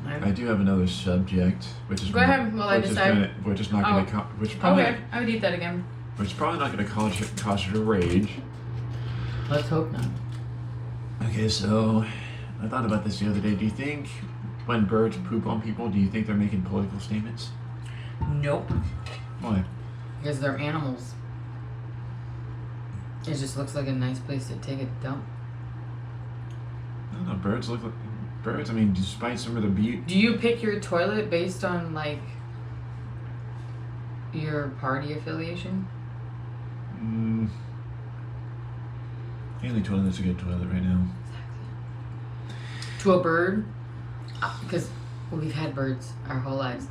I do have another subject, which is go ahead while I decide. Which is not going to, which probably, okay, I would eat that again. Which is probably not going to cause you to rage. Let's hope not. Okay, so I thought about this the other day. Do you think when birds poop on people, do you think they're making political statements? Nope. Why? Because they're animals. It just looks like a nice place to take a dump. I don't know. Birds look like birds. I mean, despite some of the beauty. Do you pick your toilet based on like your party affiliation? Any toilet's a good toilet right now. Exactly. To a bird, because we've had birds our whole lives.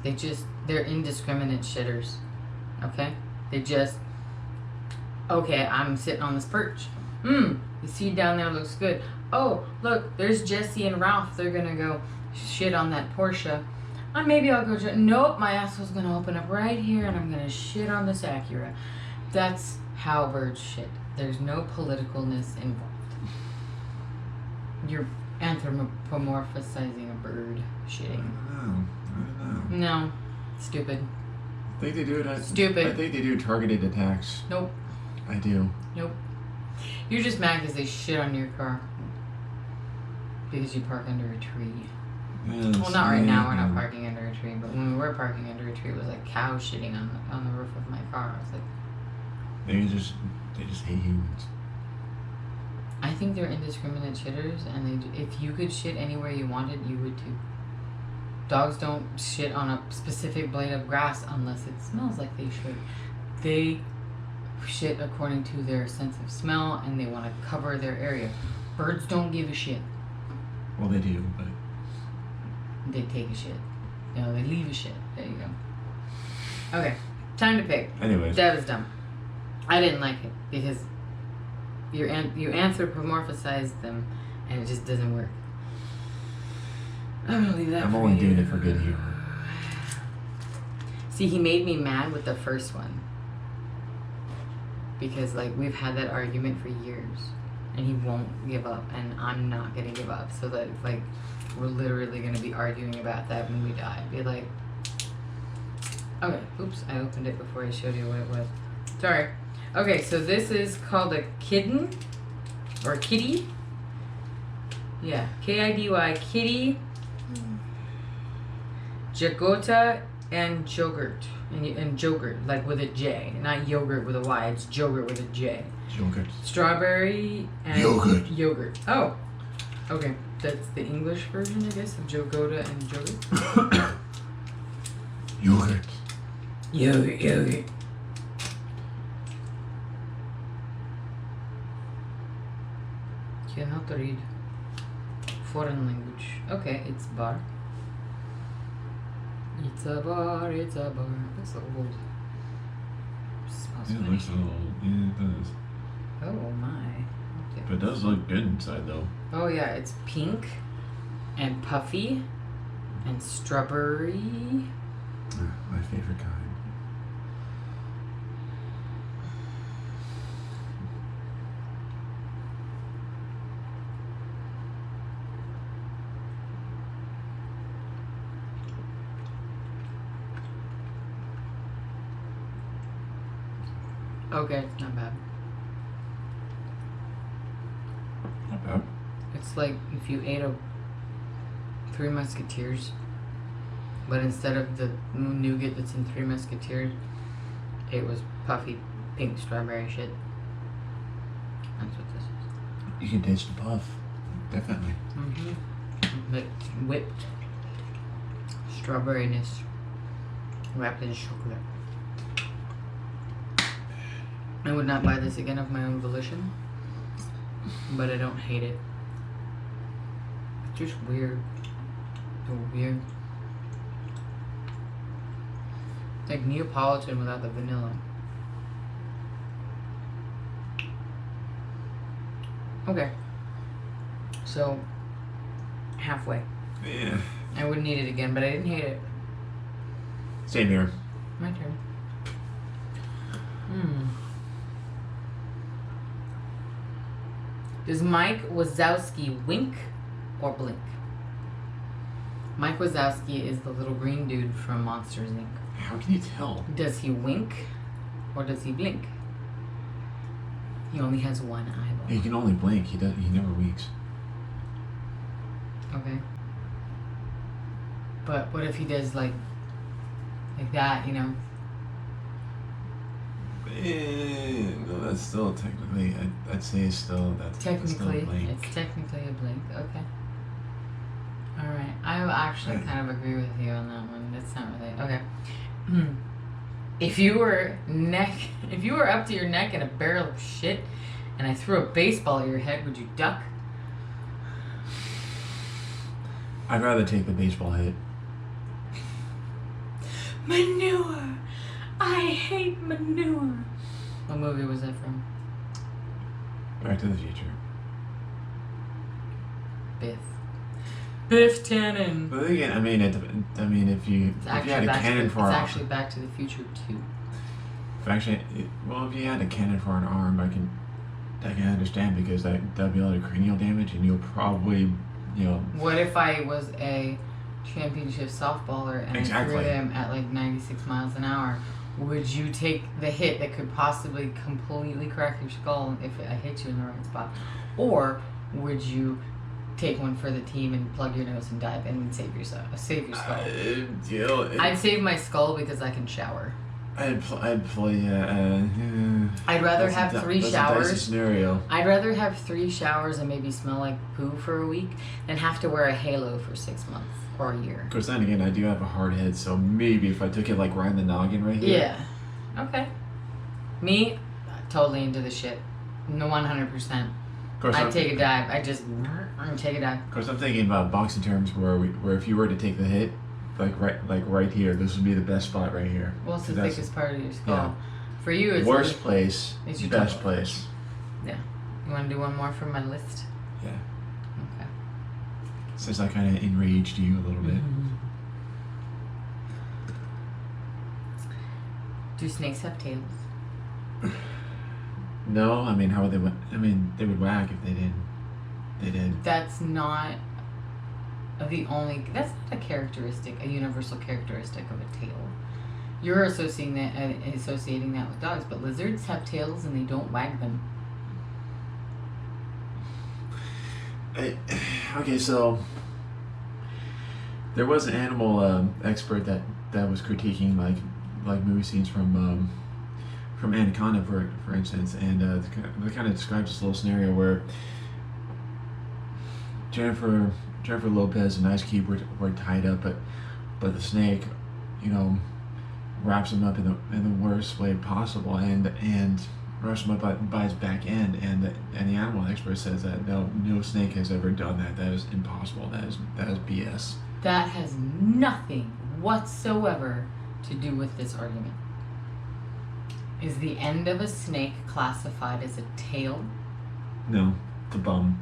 They're indiscriminate shitters. Okay? Okay, I'm sitting on this perch. The seed down there looks good. Oh, look, there's Jesse and Ralph. They're gonna go shit on that Porsche. Maybe I'll go. Nope, my asshole's gonna open up right here and I'm gonna shit on this Acura. That's how birds shit. There's no politicalness involved. You're anthropomorphizing a bird shitting. I don't know. No, stupid. I think they do it. Stupid. I think they do targeted attacks. Nope. I do. Nope. You're just mad because they shit on your car. Because you park under a tree. Yes, Well, not right now. We're not parking under a tree. But when we were parking under a tree, it was like cows shitting on the roof of my car. I was like, they just hate humans. I think they're indiscriminate shitters, and if you could shit anywhere you wanted, you would too. Dogs don't shit on a specific blade of grass unless it smells like they should. They shit according to their sense of smell, and they want to cover their area. Birds don't give a shit. Well, they do, but they take a shit. They leave a shit. There you go. Okay, time to pick. Anyways, that is dumb. I didn't like it because you anthropomorphize them, and it just doesn't work. I'm gonna leave that. I'm only doing it for good humor. See, he made me mad with the first one because we've had that argument for years, and he won't give up, and I'm not gonna give up. So that we're literally gonna be arguing about that when we die. Be like, okay, oops, I opened it before I showed you what it was. Sorry. Okay, so this is called a kidden or kitty. Yeah, Kidy, kitty. Jagota and Jogurt. And Jogurt, with a J. Not yogurt with a Y, it's Jogurt with a J. Yogurt. Strawberry and yogurt. Oh, okay. That's the English version, I guess, of Jogota and Jogurt. Yogurt. Yogurt. Cannot read foreign language. Okay, it's bar. It's a bar, it's a bar. Looks so old. Smells It funny. looks old. Yeah, it does. Oh my. Okay. But it does look good inside, though. Oh yeah, it's pink and puffy and strawberry. My favorite kind. Okay, it's not bad. Not bad. It's like if you ate a Three Musketeers, but instead of the nougat that's in Three Musketeers, it was puffy pink strawberry shit. That's what this is. You can taste the puff. Definitely. But whipped strawberryness wrapped in chocolate. I would not buy this again of my own volition, but I don't hate it. It's just weird. So weird. It's like Neapolitan without the vanilla. Okay. So, halfway. Yeah. I wouldn't eat it again, but I didn't hate it. Same here. My turn. Does Mike Wazowski wink or blink? Mike Wazowski is the little green dude from Monsters Inc. How can you tell? Does he wink or does he blink? He only has one eyeball. He can only blink. He never winks. Okay. But what if he does like that, you know? No, that's still technically. I'd say still that's still a Technically, blink. it's technically a blink. Okay. All right. I actually kind of agree with you on that one. That's not really okay. If you were up to your neck in a barrel of shit, and I threw a baseball at your head, would you duck? I'd rather take the baseball hit. Manure. I hate manure. What movie was that from? Back to the Future. Biff Tannen. But again, I mean, if you had a cannon for it's an actually Back to the Future 2. if you had a cannon for an arm, I can understand because that'd be a lot of cranial damage, and you'll probably, What if I was a championship softballer and I threw them at like 96 miles an hour? Would you take the hit that could possibly completely crack your skull if I hit you in the right spot? Or would you take one for the team and plug your nose and dive in and save your skull? I'd save my skull because I can shower. I'd play. I'd rather have 3 showers. That's a scenario. I'd rather have 3 showers and maybe smell like poo for a week than have to wear a halo for 6 months or a year. Of course, then again, I do have a hard head, so maybe if I took it like right in the noggin right here. Yeah. Okay. Me, totally into the shit. No, 100%. I'd take a dive. I'd take a dive. Of course, I'm thinking about boxing terms where if you were to take the hit, like right here, this would be the best spot right here. Well, it's the thickest part of your skull. Yeah. For you, it's worst place, it's your best toe. place. Yeah. You want to do one more from my list? Yeah. Okay. Since I kind of enraged you a little bit. Do snakes have tails? No, I mean, how would they? They would whack if they didn't. They did. That's not that's not a characteristic, a universal characteristic of a tail. You're associating that with dogs, but lizards have tails and they don't wag them. Okay, so there was an animal expert that was critiquing like movie scenes from Anaconda, for instance, and they kind of describes this little scenario where Jennifer Lopez and Ice Cube were tied up, but the snake, wraps him up in the worst way possible, and wraps him up by his back end, and the animal expert says that no snake has ever done that. That is impossible. That is BS. That has nothing whatsoever to do with this argument. Is the end of a snake classified as a tail? No, the bum.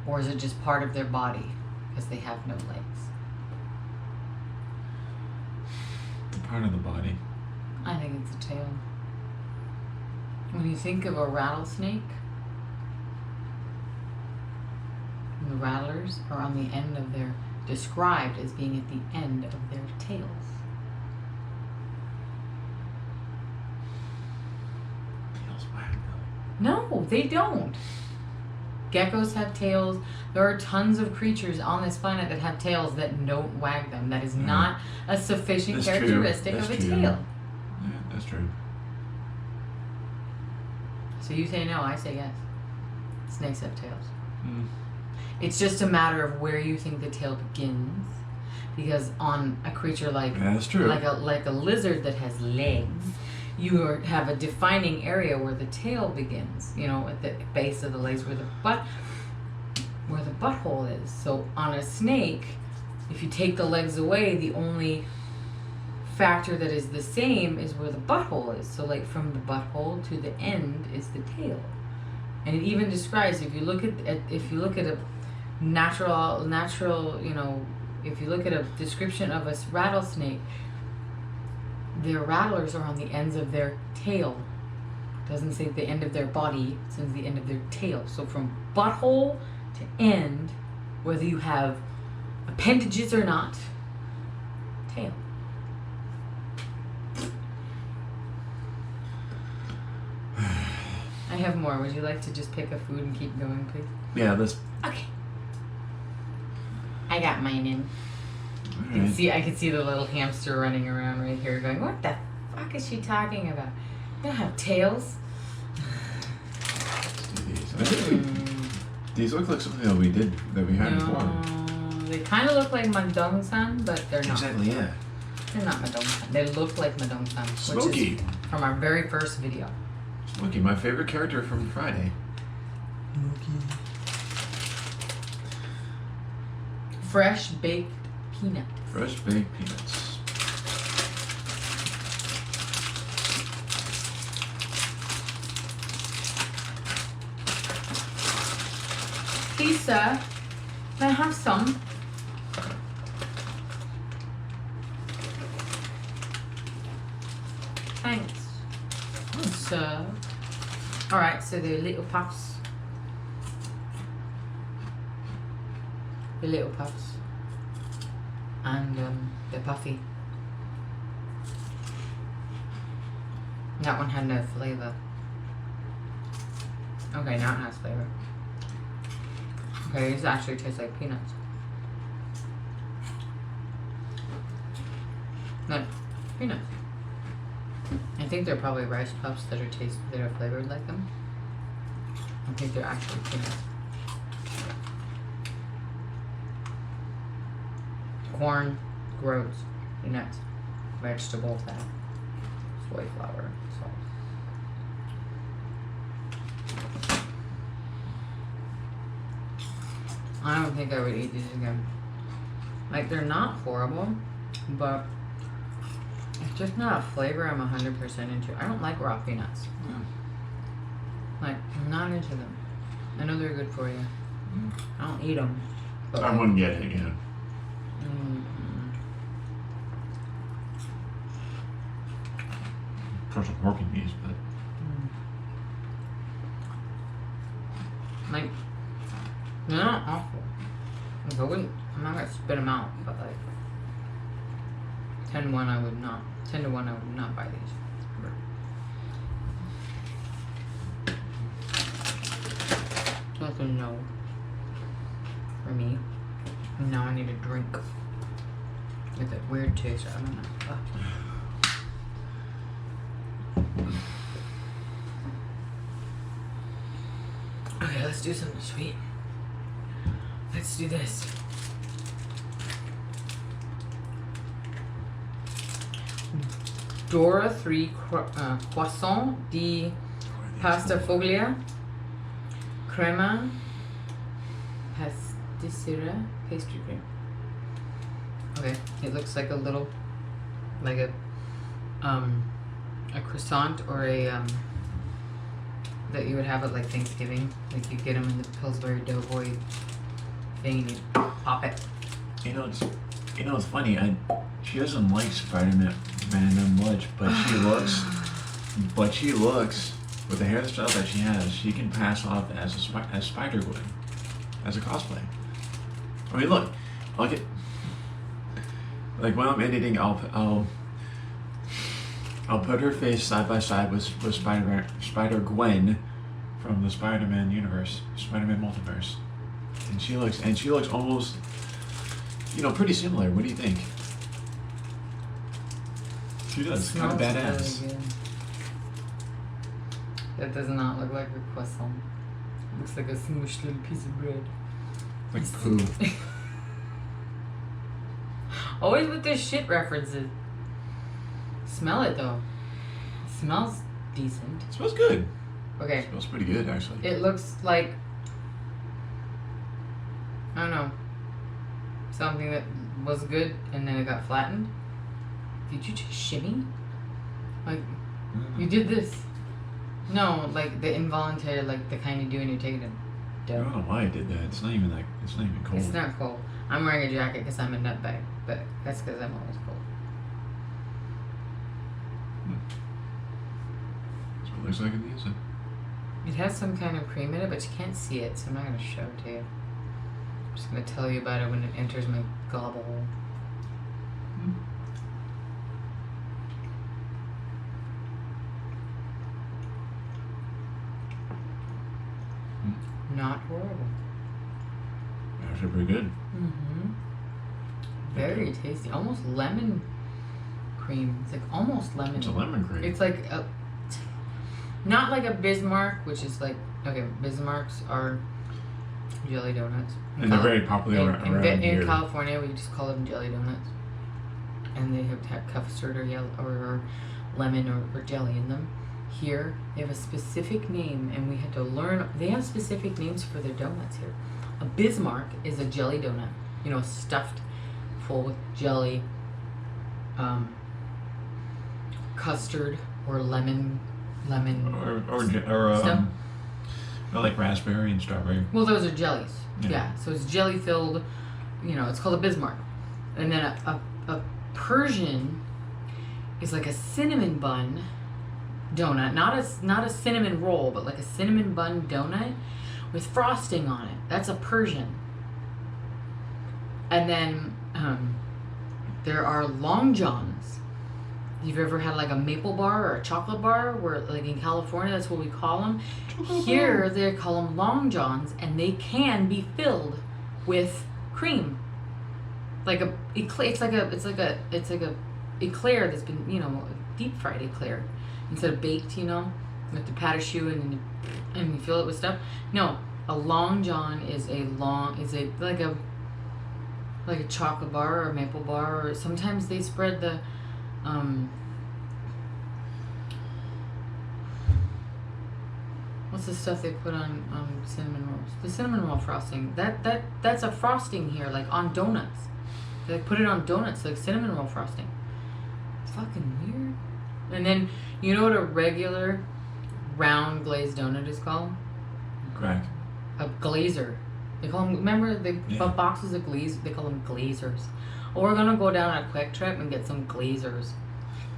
Or is it just part of their body because they have no legs? The part of the body. I think it's a tail. When you think of a rattlesnake, the rattlers are on the end of their, described as being at the end of their tails. Tails whack though. No, they don't. Geckos have tails. There are tons of creatures on this planet that have tails that don't wag them. That is not a sufficient characteristic of a tail. Yeah, that's true. So you say no, I say yes. Snakes have tails. Mm. It's just a matter of where you think the tail begins. Because on a creature like That's true. like a lizard that has legs, you have a defining area where the tail begins, at the base of the legs where the butthole is. So on a snake, if you take the legs away, the only factor that is the same is where the butthole is. So like from the butthole to the end is the tail. And it even describes, if you look at a natural, if you look at a description of a rattlesnake, their rattlers are on the ends of their tail. It doesn't say the end of their body, it says the end of their tail. So from butthole to end, whether you have a appendages or not. Tail. I have more. Would you like to just pick a food and keep going, please? Yeah, let's. Okay. I got mine in. Alright. I can see the little hamster running around right here going, what the fuck is she talking about? They don't have tails. I think these look like something that we had before. They kind of look like Madong-san, but they're not. Exactly, yeah. They're not Madong-san. They look like Madong-san, which Smokey. is from our very first video. Smokey, my favorite character from Friday. Fresh baked peanut. Fresh baked peanuts. Please, sir, may I have some? Thanks. Sir. Alright, so they're little puffs. The little puffs. And they're puffy. That one had no flavor. Okay, now it has flavor. Okay, these actually taste like peanuts. Like peanuts. I think they're probably rice puffs that are flavored like them. I think they're actually peanuts. Corn grows. Peanuts. Vegetable fat. Soy flour. Salt. I don't think I would eat these again. Like, they're not horrible, but it's just not a flavor I'm 100% into. I don't like raw peanuts. Like, I'm not into them. I know they're good for you. I don't eat them. But I wouldn't get it again. Try some pork in these, but like, they're not awful. Like, I'm not gonna spit them out, but like 10 to 1 I would not. 10 to 1 I would not buy these. So that's a no for me. And now I need a drink with that weird taste. I don't know. Ugh. Okay, let's do something sweet. Let's do this. Dora 3 croissant di pasta foglia crema pasticera pastry cream. Okay, it looks like a little, like a croissant or a that you would have at like Thanksgiving. Like you get them in the Pillsbury Doughboy thing and you pop it. you know it's funny. She doesn't like Spider-Man that much, but she looks with the hairstyle that she has. She can pass off as Spider-Gwen, as a cosplay. I mean, look at like when I'm editing, I'll put her face side by side with Spider-Gwen from the Spider-Man universe, Spider-Man multiverse, and she looks almost, pretty similar. What do you think? She does, kind of badass. Really good. That does not look like a croissant. It looks like a smushed little piece of bread. Like poo. Always with their shit references. Smell it though. It smells decent. It smells good. Okay. It smells pretty good, actually. It looks like, I don't know, something that was good and then it got flattened. Did you just shimmy? Like, you did this. No, like the involuntary, like the kind you do when you're taking a I dough. don't know why I did that. It's not even cold. It's not cold. I'm wearing a jacket because I'm a nutbag, but that's because I'm always cold. That's what it looks like in the inside. It has some kind of cream in it, but you can't see it, so I'm not going to show it to you. I'm just gonna tell you about it when it enters my gobble hole. Not horrible. Actually pretty good. Mm-hmm. Very tasty. Almost lemon cream. It's like almost lemon. It's a lemon cream. It's like a, not like a Bismarck, which is like, okay, Bismarcks are jelly donuts. And they're very popular around here. In California, we just call them jelly donuts. And they have custard or yellow or lemon or jelly in them. Here, they have a specific name, and we had to learn. They have specific names for their donuts here. A Bismarck is a jelly donut, you know, stuffed full with jelly, custard or lemon or stuff. like raspberry and strawberry. Well, those are jellies. Yeah. So it's jelly filled. You know, it's called a Bismarck, and then a Persian is like a cinnamon bun donut, not a cinnamon roll, but like a cinnamon bun donut with frosting on it. That's a Persian. And then there are Long Johns. You've ever had like a maple bar or a chocolate bar? Where like in California, that's what we call them. Here they call them Long Johns, and they can be filled with cream. Like a eclair. It's like a eclair that's been, you know, deep fried eclair instead of baked, you know, with the patache and you fill it with stuff. No, a Long John is like a chocolate bar or a maple bar, or sometimes they spread the what's the stuff they put on cinnamon rolls? The cinnamon roll frosting. That's a frosting here, like on donuts. They put it on donuts, like cinnamon roll frosting. It's fucking weird. And then, you know what a regular round glazed donut is called? Crack. A glazer. They call them, remember the boxes of glaze? They call them glazers. Or we're gonna go down a Quick Trip and get some glazers.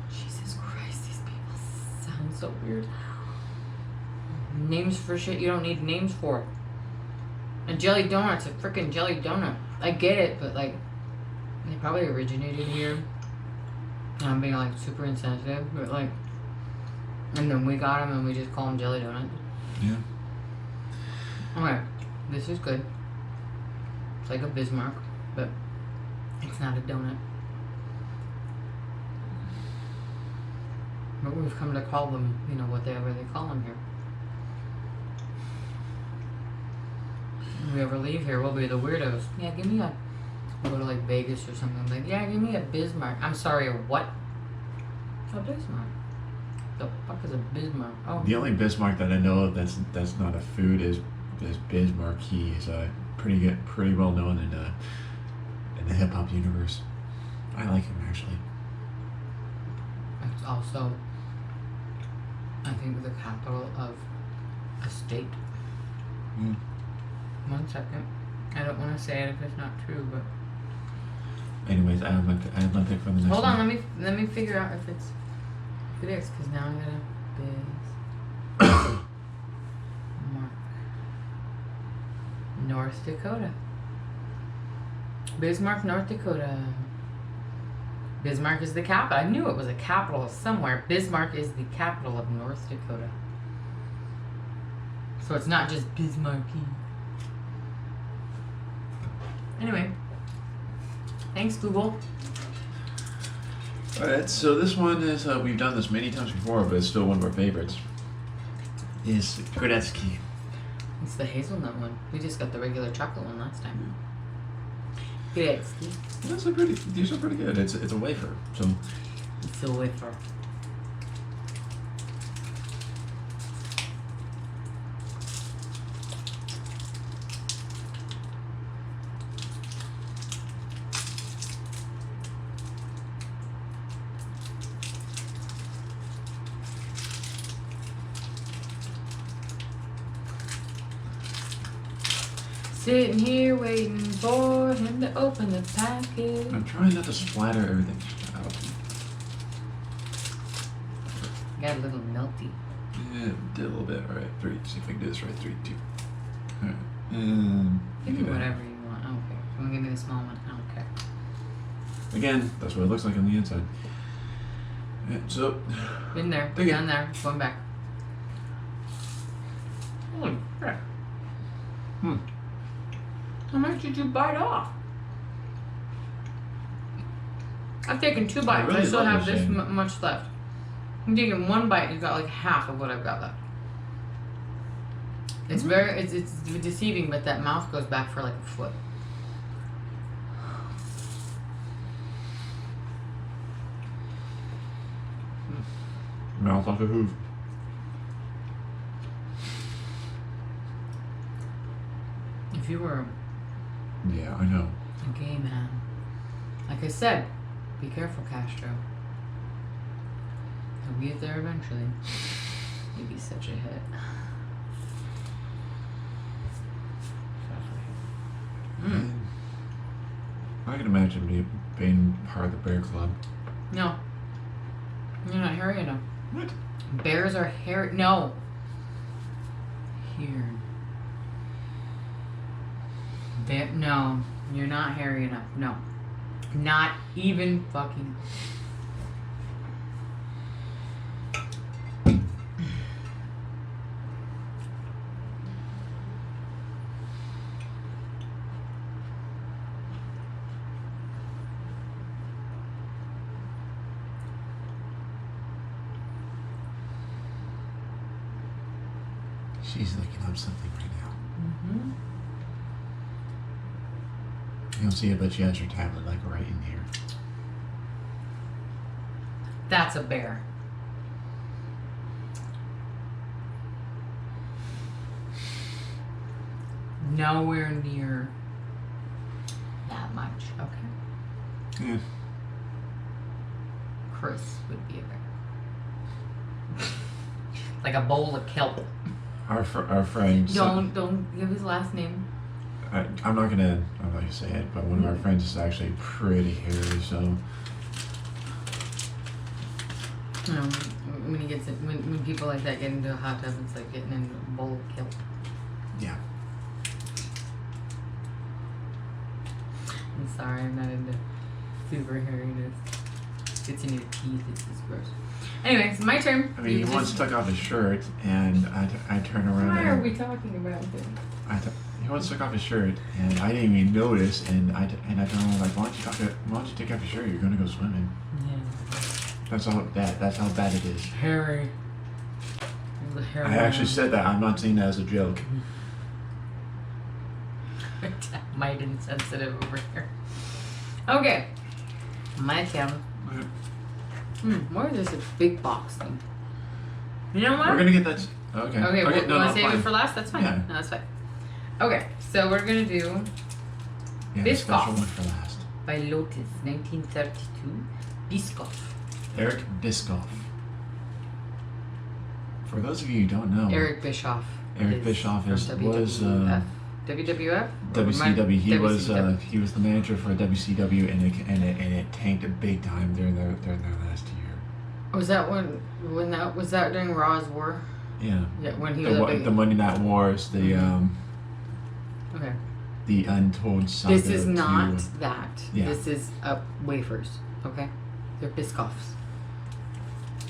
Jesus Christ, these people sound so weird. Names for shit you don't need names for. A jelly donut's a freaking jelly donut. I get it, but like, they probably originated here. I'm being like super insensitive, but like, and then we got them and we just call them jelly donuts. Yeah. Okay, this is good. It's like a Bismarck, but it's not a donut. But we've come to call them, you know, whatever they call them here. If we ever leave here, we'll be the weirdos. Yeah, give me a. We'll go to like Vegas or something. Like, yeah, give me a Bismarck. I'm sorry, a what? A Bismarck. The fuck is a Bismarck? Oh. The only Bismarck that I know of that's not a food is Bismarck. He is pretty well known in the hip hop universe. I like him actually. It's also, I think, the capital of a state. Mm. 1 second. I don't want to say it if it's not true, but. Anyways, I have my pick for the next Hold one. on, let me figure out if it is, because now I gotta Bismarck. North Dakota. Bismarck, North Dakota. Bismarck is the capital. I knew it was a capital somewhere. Bismarck is the capital of North Dakota. So it's not just Bismarcky. Anyway. Thanks, Google. Alright, so this one is, we've done this many times before, but it's still one of our favorites. Is Gretzky. It's the hazelnut one. We just got the regular chocolate one last time. Gretzky. These are pretty good. It's a wafer, so. It's a wafer. Sitting here waiting for him to open the package. I'm trying not to splatter everything out. Got a little melty. Yeah, did a little bit. Alright, 3. See if I can do this right. 3, 2. Alright. You can do whatever you want. Come give me the small one. I don't care. Again, that's what it looks like on the inside. So, Been there, Thank you. done there, going back. Holy crap. How much did you bite off? I've taken 2 bites. I really still love have this this thing. much left. I'm taking 1 bite. You've got like half of what I've got left. It's very, it's deceiving, but that mouth goes back for like a foot. Mouth off a hoof. If you were Yeah, I know. a gay man, like I said, be careful, Castro. He'll get there eventually. You'd be such a hit. I can imagine being part of the bear club. No. You're not hairy enough. What? Bears are hairy. No. Here. No. You're not hairy enough. No. Not even fucking. She's looking up something right now. Mm-hmm. You don't see it, but she has her tablet like right in here. That's a bear. Nowhere near that much. Okay. Yeah. Chris would be a bear. Like a bowl of kelp. Our friend. Don't give his last name. I'm not gonna say it, but one of our friends is actually pretty hairy, so. When he gets it, when people like that get into a hot tub, it's like getting in a bowl of kelp. Yeah. I'm sorry, I'm not into super hairiness. Gets into your teeth, it's just gross. Anyway, it's my turn. I mean, he once took off his shirt, and I turned around. Why are we talking about this? He once took off his shirt, and I didn't even notice. And I told him like, why don't you take off your shirt? You're gonna go swimming. Yeah. That's how bad it is. Hairy. I actually said that. I'm not saying that as a joke. Might insensitive over here. Okay. My turn. Where is this big box thing? You know what? We're gonna get that. Okay. Okay, no, you want to save fine. it for last? That's fine. Yeah. No, that's fine. Okay, so we're gonna do Yeah, the Biscoff. special one for last. by Lotus, 1932. Biscoff. Eric Biscoff. For those of you who don't know, Eric Bischoff. Eric Bischoff from was WWF. WCW. He was WCW. he was the manager for WCW, and it tanked big time during their last year. Was that when that was that during Raw's War? Yeah. Yeah, when he was a big. The Monday Night Wars, the Okay. the Untold Saga. This is not that. Yeah. This is wafers. Okay, they're Biscoffs.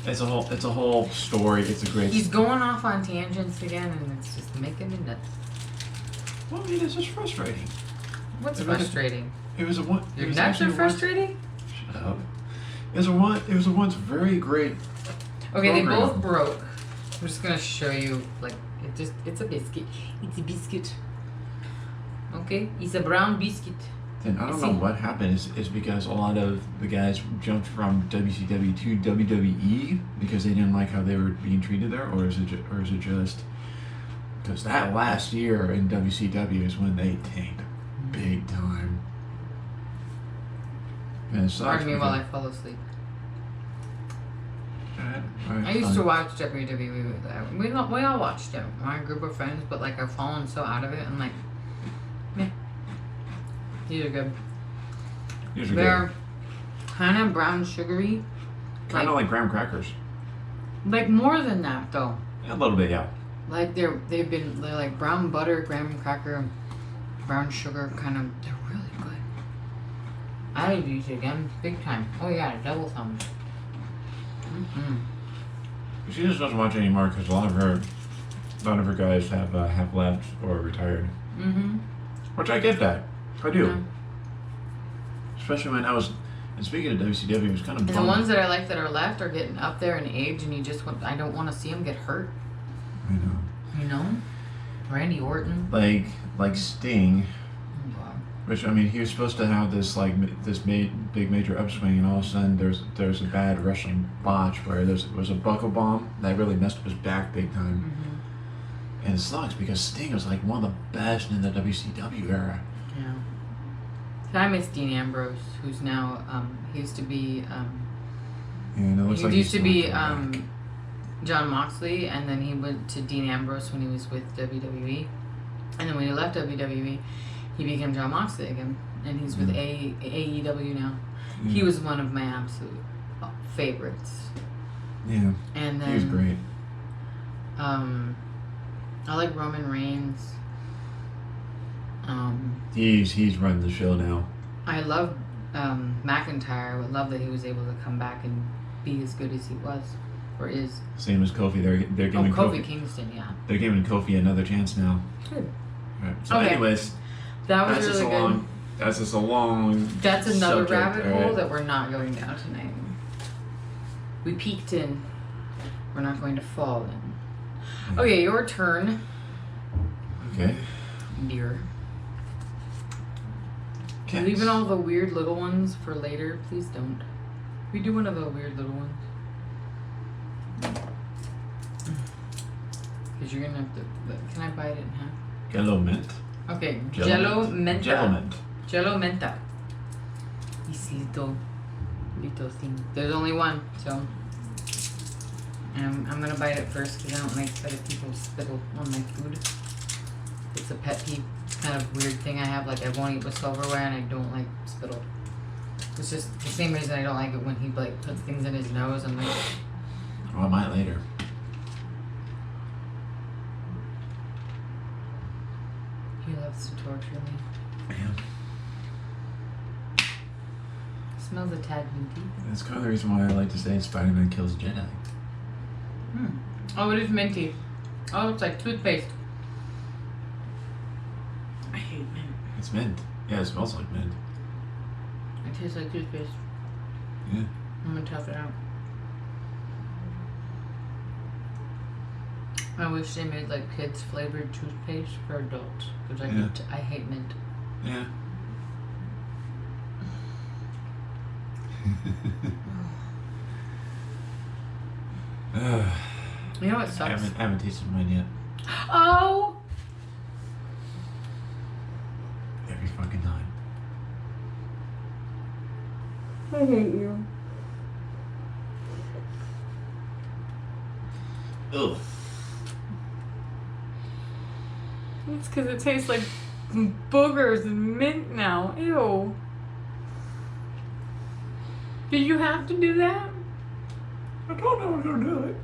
It's a whole story. It's a great. He's going off on tangents again, and it's just making me nuts. Well, I mean, it's just frustrating. What's frustrating? It was a one. Your nuts are frustrating? Shut up. It was a once very great. Okay, they program. both broke. I'm just gonna show you, like, it's a biscuit. It's a biscuit. Okay, it's a brown biscuit. And I don't know what happened. Is because a lot of the guys jumped from WCW to WWE because they didn't like how they were being treated there, or is it just because that last year in WCW is when they tanked big time. And it sucks. Pardon me while I fall asleep. Alright, I used fine. to watch WWE. We all watched it. My group of friends, but like I've fallen so out of it. I'm like, meh. These are good. These are They're good. kind of brown sugary. Kind of like graham crackers. Like more than that though. A little bit, yeah. Like they're like brown butter, graham cracker, brown sugar kind of. They're really good. I would use it again, big time. Oh yeah, double thumbs. She just doesn't watch anymore because a lot of her guys have left or retired. Which I get that. I do. Yeah. Especially when I was. And speaking of WCW, it was kind of. And the ones that I like that are left are getting up there in age, and I don't want to see them get hurt. I know. You know, Randy Orton. Like Sting. Oh, God. Which, I mean, he was supposed to have this big major upswing, and all of a sudden there's a bad wrestling botch where there was a buckle bomb that really messed up his back big time. And it sucks because Sting was like one of the best in the WCW era. Yeah. So I miss Dean Ambrose, who's now he used to be John Moxley, and then he went to Dean Ambrose when he was with WWE, and then when he left WWE, he became John Moxley again, and he's with AEW now. He was one of my absolute favorites. Yeah. And then he was great. I like Roman Reigns. He's running the show now. I love McIntyre. I would love that he was able to come back and be as good as he was, or is. Same as Kofi. They're giving Kofi Kingston, yeah. They're giving Kofi another chance now. Good. Right. So, Okay. anyways, That was really good. That's just a long. That's another subject, rabbit hole right? that we're not going down tonight. We peeked in. We're not going to fall in. Okay, your turn, Okay. dear. Cats. Leaving all the weird little ones for later. Please don't. We do one of the weird little ones. Because you're going to have to... Can I bite it in half? Yellow mint. Okay, Jello Menta. Jello mint. Jello Menta. This little thing. There's only one, so... I'm gonna bite it first because I don't like other people spittle on my food. It's a pet peeve, kind of weird thing I have. Like I won't eat with silverware and I don't like spittle. It's just the same reason I don't like it when he like puts things in his nose. I'm like, Oh, I might later. he loves to torture me. Yeah. Smells a tad minty. That's kind of the reason why I like to say Spider-Man kills Jedi. Oh, it is minty. Oh, it's like toothpaste. I hate mint. It's mint. Yeah, it smells like mint. It tastes like toothpaste. Yeah. I'm gonna tough it out. I wish they made like kids flavored toothpaste for adults because I hate mint. Yeah. You know what sucks? I haven't tasted mine yet. Oh! Every fucking time. I hate you. Ugh. It's because it tastes like boogers and mint now. Ew. Did you have to do that? I told you I was gonna do it.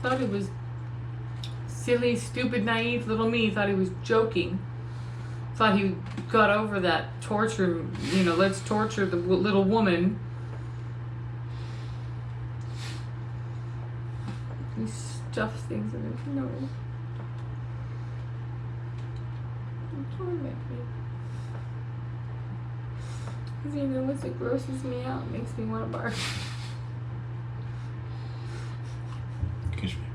Thought it was silly, stupid, naive little me. Thought he was joking. Thought he got over that torture, let's torture the little woman. He stuffs things in his nose. Don't torment me. Because what's it grosses me out? It makes me want to bark. Kiss me.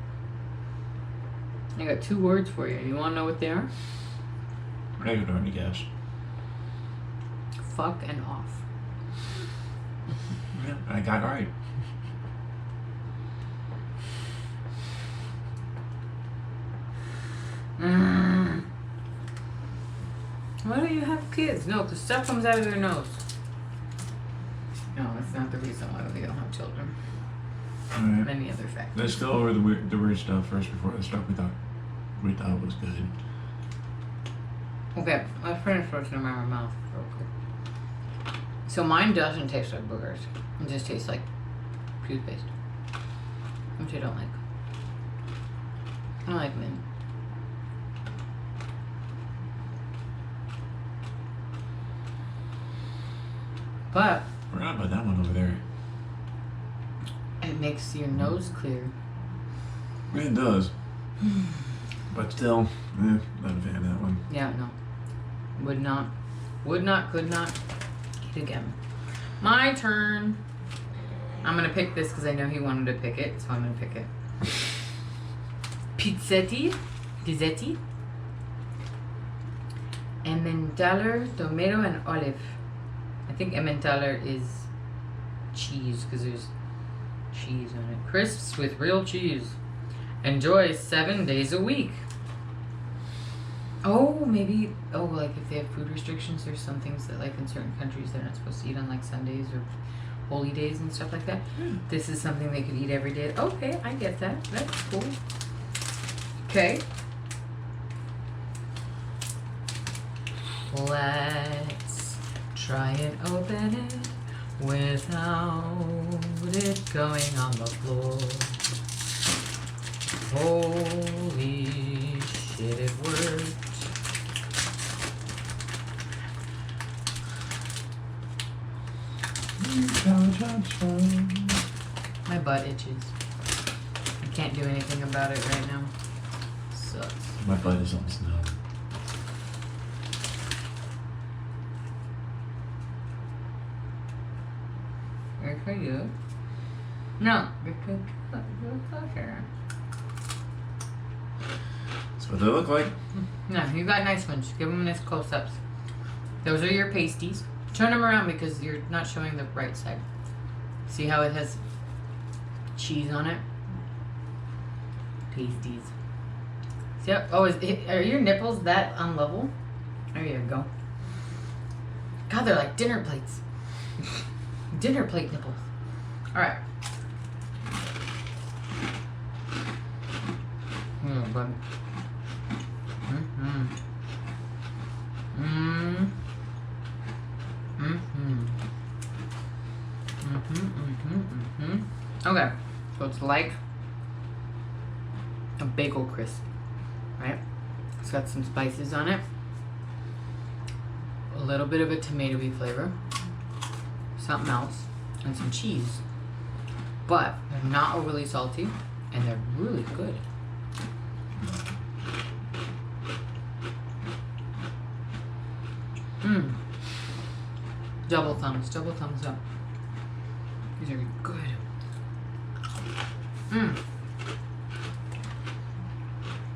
I got 2 words for you. You want to know what they are? I could already guess. Fuck and off. Yeah, I got it right. Why don't you have kids? No, because stuff comes out of their nose. No, that's not the reason why we don't have children. Alright. Many other factors. Let's go over the weird stuff first before the stuff we thought was good. Okay, let's finish what's in my mouth real quick. So mine doesn't taste like boogers. It just tastes like toothpaste. Which I don't like. I don't like mint. But Forgot about that one over there. it makes your nose clear. It does. But still, not a fan of that one. Yeah, no. Would not, could not eat again. My turn. I'm gonna pick this because I know he wanted to pick it, so I'm gonna pick it. Pizzetti. Emmentaler, tomato, and olive. I think Emmentaler is cheese because there's cheese on it. Crisps with real cheese. Enjoy 7 days a week. Oh, maybe. Oh, like if they have food restrictions, there's some things that, like in certain countries, they're not supposed to eat on like Sundays or holy days and stuff like that. This is something they could eat every day. Okay, I get that. That's cool. Okay. Let's try and open it without it going on the floor. Holy shit, it worked. My butt itches. I can't do anything about it right now. Sucks. My butt is on snow. Good for you. No, good closer. That's what they look like. No, you got nice ones. Give them nice close-ups. Those are your pasties. Turn them around because you're not showing the right side. See how it has cheese on it? Pasties. See how, oh, are your nipples that unlevel? There you go. God, they're like dinner plates. Dinner plate nipples. Alright. Bud. Okay, so it's like a bagel crisp, right? It's got some spices on it, a little bit of a tomatoey flavor, something else, and some cheese. But they're not overly salty, and they're really good. Double thumbs up. These are good.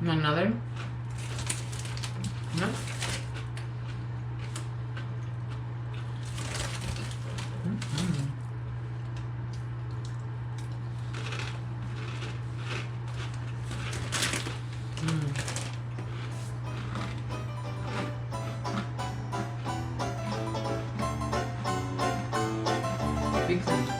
Another? No? Big thing.